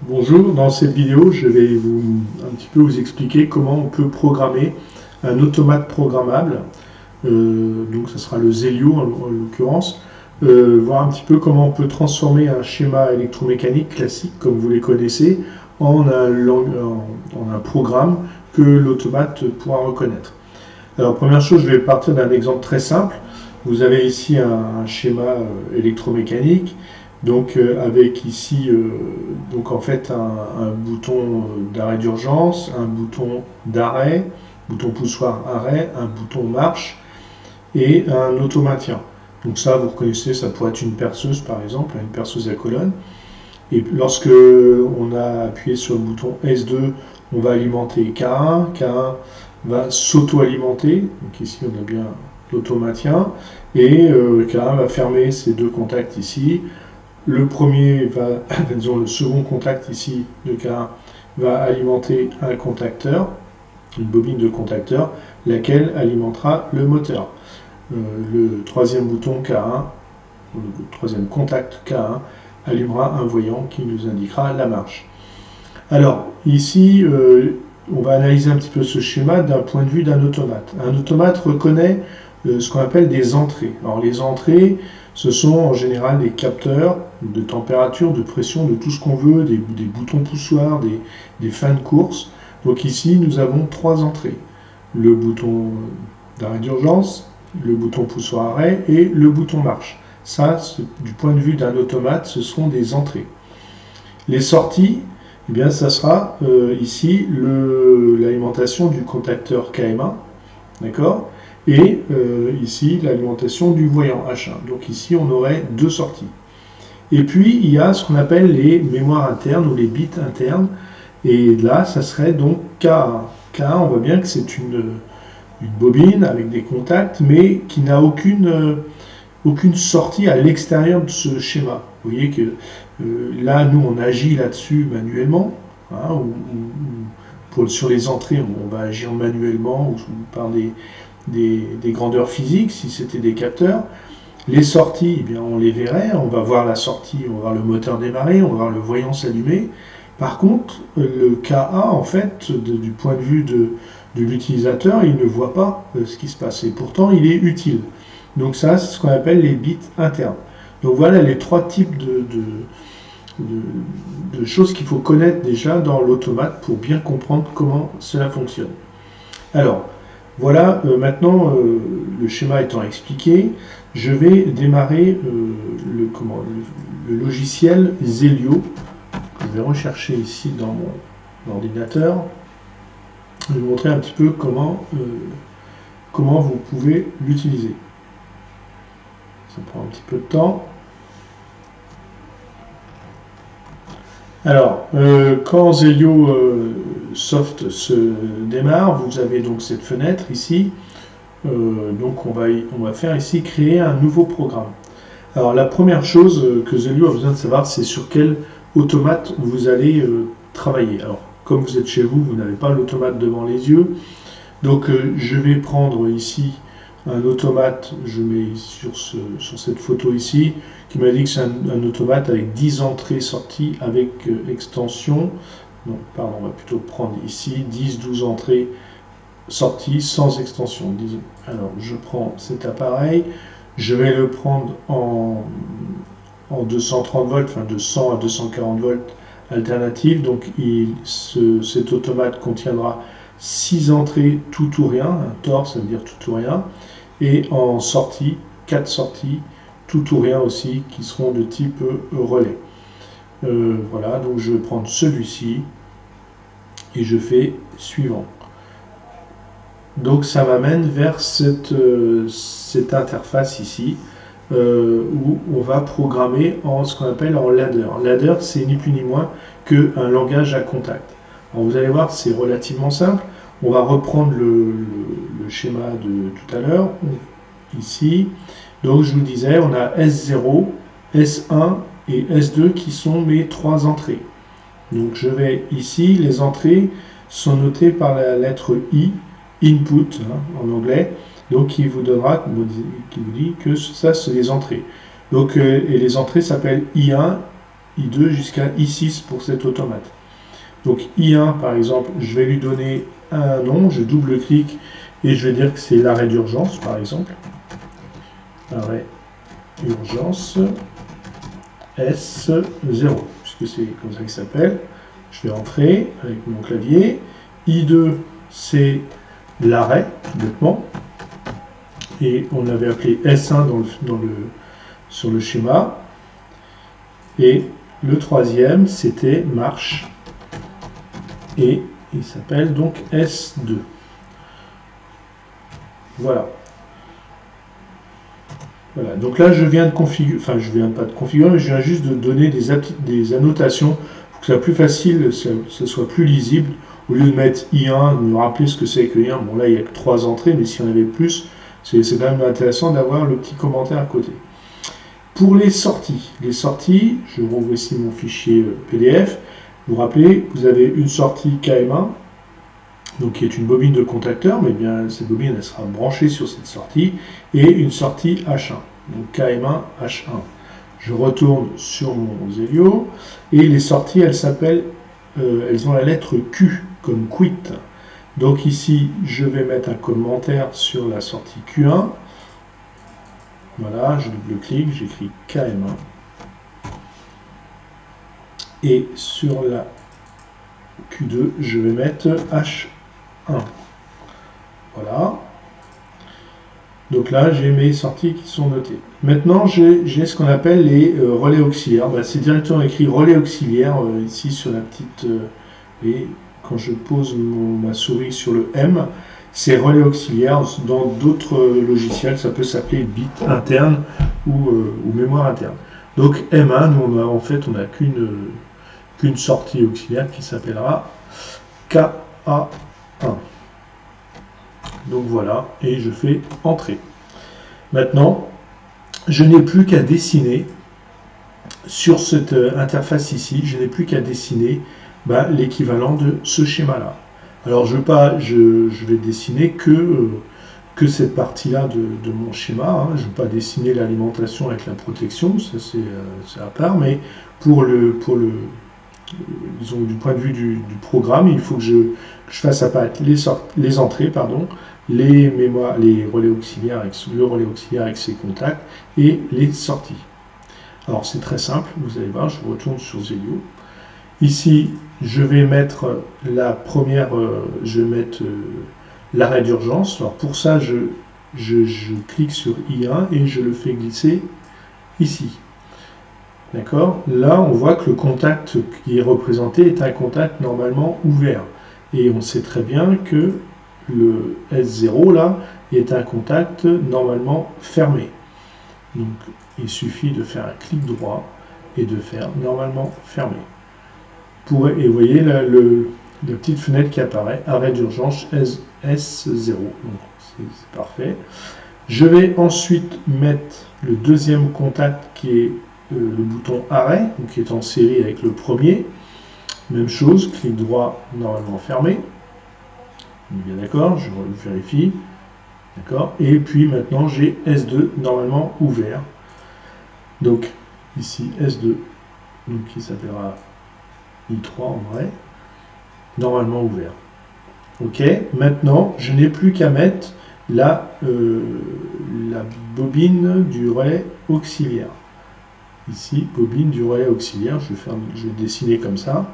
Bonjour, dans cette vidéo, je vais un petit peu vous expliquer comment on peut programmer un automate programmable. Donc ce sera le Zelio en l'occurrence. Voir un petit peu comment on peut transformer un schéma électromécanique classique, comme vous les connaissez, en un programme que l'automate pourra reconnaître. Alors première chose, je vais partir d'un exemple très simple. Vous avez ici un schéma électromécanique, donc avec ici donc en fait un bouton d'arrêt d'urgence, un bouton d'arrêt, bouton poussoir arrêt, un bouton marche et un automaintien. Donc ça, vous reconnaissez, ça pourrait être une perceuse par exemple, une perceuse à colonne. Et lorsque on a appuyé sur le bouton S2, on va alimenter K1, K1 va s'auto-alimenter, donc ici on a bien l'auto-maintien, et K1 va fermer ces deux contacts ici. Le premier va, disons le second contact ici de K1 va alimenter un contacteur, une bobine de contacteur, laquelle alimentera le moteur. Le troisième bouton K1, le troisième contact K1, allumera un voyant qui nous indiquera la marche. Alors, ici, on va analyser un petit peu ce schéma d'un point de vue d'un automate. Un automate reconnaît ce qu'on appelle des entrées. Alors, les entrées, ce sont en général des capteurs de température, de pression, de tout ce qu'on veut, des boutons poussoirs, des fins de course. Donc ici, nous avons trois entrées. Le bouton d'arrêt d'urgence, le bouton poussoir arrêt et le bouton marche. Ça, du point de vue d'un automate, ce seront des entrées. Les sorties, eh bien, ça sera ici l'alimentation du contacteur KM1, d'accord, et ici l'alimentation du voyant H1. Donc ici, on aurait deux sorties. Et puis, il y a ce qu'on appelle les mémoires internes ou les bits internes, et là, ça serait donc K1. K1, on voit bien que c'est une bobine avec des contacts, mais qui n'a aucune sortie à l'extérieur de ce schéma. Vous voyez que là, nous, on agit là-dessus manuellement, hein, sur les entrées, on va agir manuellement ou par des grandeurs physiques, si c'était des capteurs. Les sorties, eh bien, on les verrait, on va voir la sortie, on va voir le moteur démarrer, on va voir le voyant s'allumer. Par contre, le KA, en fait, du point de vue de l'utilisateur, il ne voit pas ce qui se passe. Et pourtant, il est utile. Donc ça, c'est ce qu'on appelle les bits internes. Donc voilà les trois types de choses qu'il faut connaître déjà dans l'automate pour bien comprendre comment cela fonctionne. Alors, voilà, maintenant, le schéma étant expliqué, je vais démarrer le logiciel Zelio. Je vais rechercher ici dans mon ordinateur. Je vais vous montrer un petit peu comment vous pouvez l'utiliser. Ça prend un petit peu de temps. Alors, quand Zelio Soft se démarre, vous avez donc cette fenêtre ici. Donc on va faire ici créer un nouveau programme. Alors la première chose que Zelio a besoin de savoir, c'est sur quel automate vous allez travailler. Alors comme vous êtes chez vous, vous n'avez pas l'automate devant les yeux. Donc je vais prendre ici un automate, je mets sur cette photo ici, qui m'a dit que c'est un automate avec 10 entrées-sorties avec extension. Non, pardon, on va plutôt prendre ici 10-12 entrées sorties sans extension. Alors je prends cet appareil, je vais le prendre en 230 volts, enfin de 100 à 240 volts alternative. Donc cet automate contiendra 6 entrées tout ou rien, un TOR ça veut dire tout ou rien, et en sortie, 4 sorties tout ou rien aussi qui seront de type relais. Voilà, donc je vais prendre celui-ci et je fais suivant. Donc ça m'amène vers cette interface ici où on va programmer en ce qu'on appelle en ladder. Ladder, c'est ni plus ni moins qu'un langage à contact. Alors vous allez voir, c'est relativement simple. On va reprendre le schéma de tout à l'heure, ici. Donc je vous disais, on a S0, S1 et S2 qui sont mes trois entrées. Donc je vais ici, les entrées sont notées par la lettre I, input en anglais, donc qui vous donnera, qui vous dit que ça c'est les entrées. Donc et les entrées s'appellent I1, I2 jusqu'à I6 pour cet automate. Donc I1 par exemple, je vais lui donner un nom, je double-clique et je vais dire que c'est l'arrêt d'urgence par exemple. Arrêt urgence S0, puisque c'est comme ça qu'il s'appelle. Je vais entrer avec mon clavier. I2 c'est l'arrêt, tout bêtement. Et on l'avait appelé S1 sur le schéma. Et le troisième, c'était marche. Et il s'appelle donc S2. Voilà. Voilà. Donc là, je viens de configurer, enfin, je viens pas de configurer, mais je viens juste de donner des annotations pour que ce soit plus facile, que ce soit plus lisible. Au lieu de mettre I1, de me rappeler ce que c'est que I1. Bon, là, il n'y a que 3 entrées, mais s'il y en avait plus, c'est quand même intéressant d'avoir le petit commentaire à côté. Pour les sorties, je renvoie ici mon fichier PDF. Vous vous rappelez, vous avez une sortie KM1, donc qui est une bobine de contacteur, mais bien cette bobine elle sera branchée sur cette sortie, et une sortie H1, donc KM1 H1. Je retourne sur mon Zelio, et les sorties elles s'appellent, elles ont la lettre Q, comme quit. Donc ici, je vais mettre un commentaire sur la sortie Q1. Voilà, je double-clique, j'écris KM1. Et sur la Q2, je vais mettre H1. Voilà. Donc là, j'ai mes sorties qui sont notées. Maintenant, j'ai ce qu'on appelle les relais auxiliaires. C'est directement écrit relais auxiliaire ici sur la petite... et quand je pose ma souris sur le M, c'est relais auxiliaire. Dans d'autres logiciels, ça peut s'appeler bit interne ou mémoire interne. Donc M1, nous, en fait, on n'a qu'une sortie auxiliaire qui s'appellera KA1. Donc voilà, et je fais entrer. Maintenant, je n'ai plus qu'à dessiner sur cette interface ici, je n'ai plus qu'à dessiner l'équivalent de ce schéma-là. Alors je vais dessiner que cette partie-là de mon schéma. Hein. Je ne vais pas dessiner l'alimentation avec la protection, ça c'est à part, mais disons, du point de vue du programme, il faut que je fasse apparaître les entrées, les relais auxiliaires le relais auxiliaire avec ses contacts et les sorties. Alors c'est très simple, vous allez voir, je retourne sur Zelio. Ici, je vais mettre la première, je vais mettre l'arrêt d'urgence. Alors pour ça, je clique sur I1 et je le fais glisser ici. D'accord? Là, on voit que le contact qui est représenté est un contact normalement ouvert. Et on sait très bien que le S0 là est un contact normalement fermé. Donc il suffit de faire un clic droit et de faire normalement fermé. Et vous voyez la petite fenêtre qui apparaît, arrêt d'urgence S0. Donc c'est parfait. Je vais ensuite mettre le deuxième contact qui est le bouton arrêt, donc qui est en série avec le premier. Même chose, clic droit normalement fermé. Bien d'accord, je vérifie. D'accord. Et puis maintenant j'ai S2 normalement ouvert. Donc ici S2, donc qui s'appellera I3 en vrai, normalement ouvert. Ok, maintenant je n'ai plus qu'à mettre la bobine du relais auxiliaire. Ici, bobine du relais auxiliaire, je vais dessiner comme ça.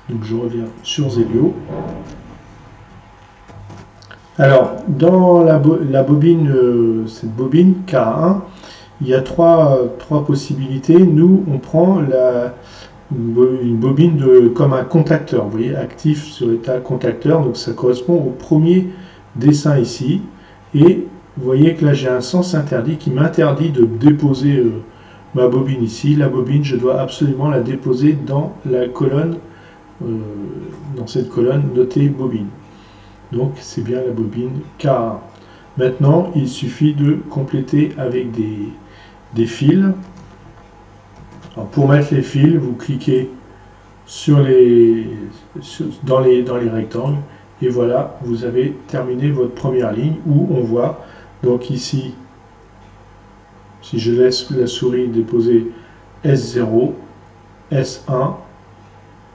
Donc je reviens sur Zelio. Alors, dans la bobine, cette bobine K1, il y a trois possibilités. Nous, on prend une bobine comme un contacteur, vous voyez, actif sur l'état contacteur, donc ça correspond au premier dessin ici. Et vous voyez que là, j'ai un sens interdit qui m'interdit de déposer ma bobine ici. La bobine, je dois absolument la déposer dans la colonne, dans cette colonne notée bobine. Donc c'est bien la bobine K1. Maintenant, il suffit de compléter avec des fils. Alors, pour mettre les fils, vous cliquez dans les rectangles et voilà, vous avez terminé votre première ligne où on voit, donc ici, si je laisse la souris déposer S0, S1,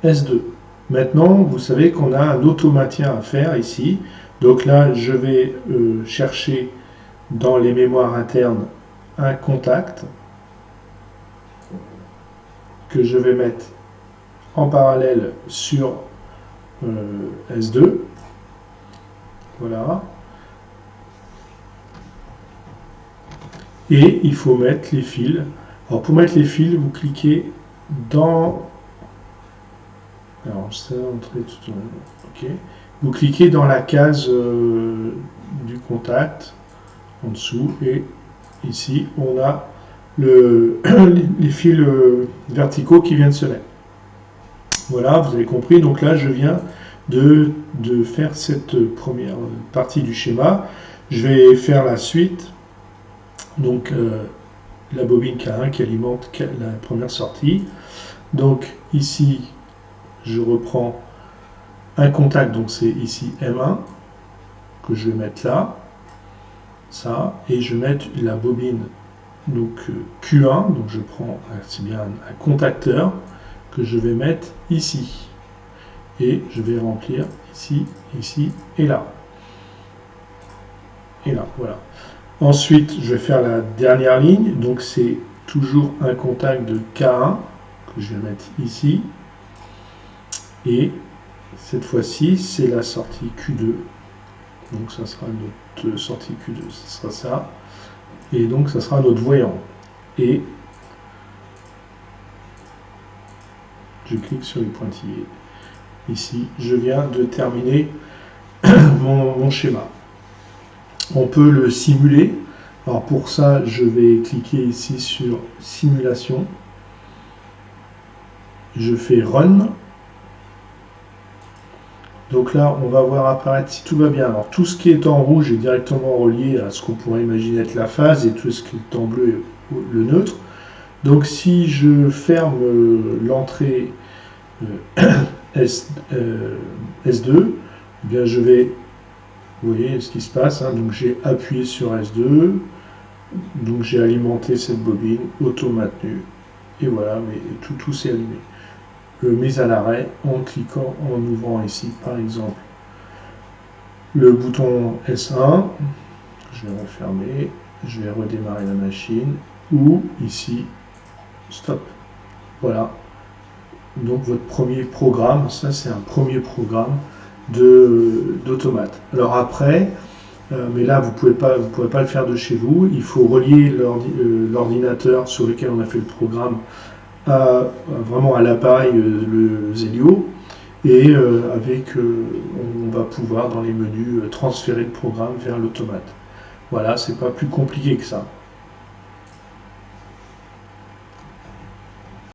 S2. Maintenant, vous savez qu'on a un automatisme à faire ici. Donc là, je vais chercher dans les mémoires internes un contact que je vais mettre en parallèle sur S2. Voilà. Et il faut mettre les fils. Alors pour mettre les fils, vous cliquez dans... Alors ça, entrer tout OK. Vous cliquez dans la case du contact en dessous et ici on a les fils verticaux qui viennent se mettre. Voilà, vous avez compris. Donc là, je viens de faire cette première partie du schéma. Je vais faire la suite. Donc la bobine K1 qui alimente la première sortie. Donc ici, je reprends un contact, donc c'est ici M1 que je vais mettre là, ça, et je vais mettre la bobine donc Q1, donc je prends c'est bien un contacteur que je vais mettre ici et je vais remplir ici, ici et là. Et là, voilà. Ensuite, je vais faire la dernière ligne, donc c'est toujours un contact de K1 que je vais mettre ici. Et cette fois-ci, c'est la sortie Q2. Donc ça sera notre sortie Q2, ce sera ça. Et donc ça sera notre voyant. Et je clique sur les pointillés. Ici, je viens de terminer mon schéma. On peut le simuler. Alors pour ça, je vais cliquer ici sur simulation. Je fais Run. Donc là, on va voir apparaître si tout va bien. Alors tout ce qui est en rouge est directement relié à ce qu'on pourrait imaginer être la phase et tout ce qui est en bleu est le neutre. Donc si je ferme l'entrée S2, eh bien je vais, vous voyez ce qui se passe, hein, donc j'ai appuyé sur S2, donc j'ai alimenté cette bobine, auto-maintenu, et voilà, mais tout s'est allumé. Mise à l'arrêt en cliquant, en ouvrant ici par exemple le bouton S1, je vais refermer, je vais redémarrer la machine, ou ici, stop. Voilà. Donc votre premier programme, ça c'est un premier programme d'automate. Alors après, mais là vous pouvez pas le faire de chez vous, il faut relier l'ordinateur sur lequel on a fait le programme vraiment à l'appareil, le Zelio, et on va pouvoir dans les menus transférer le programme vers l'automate. Voilà, c'est pas plus compliqué que ça.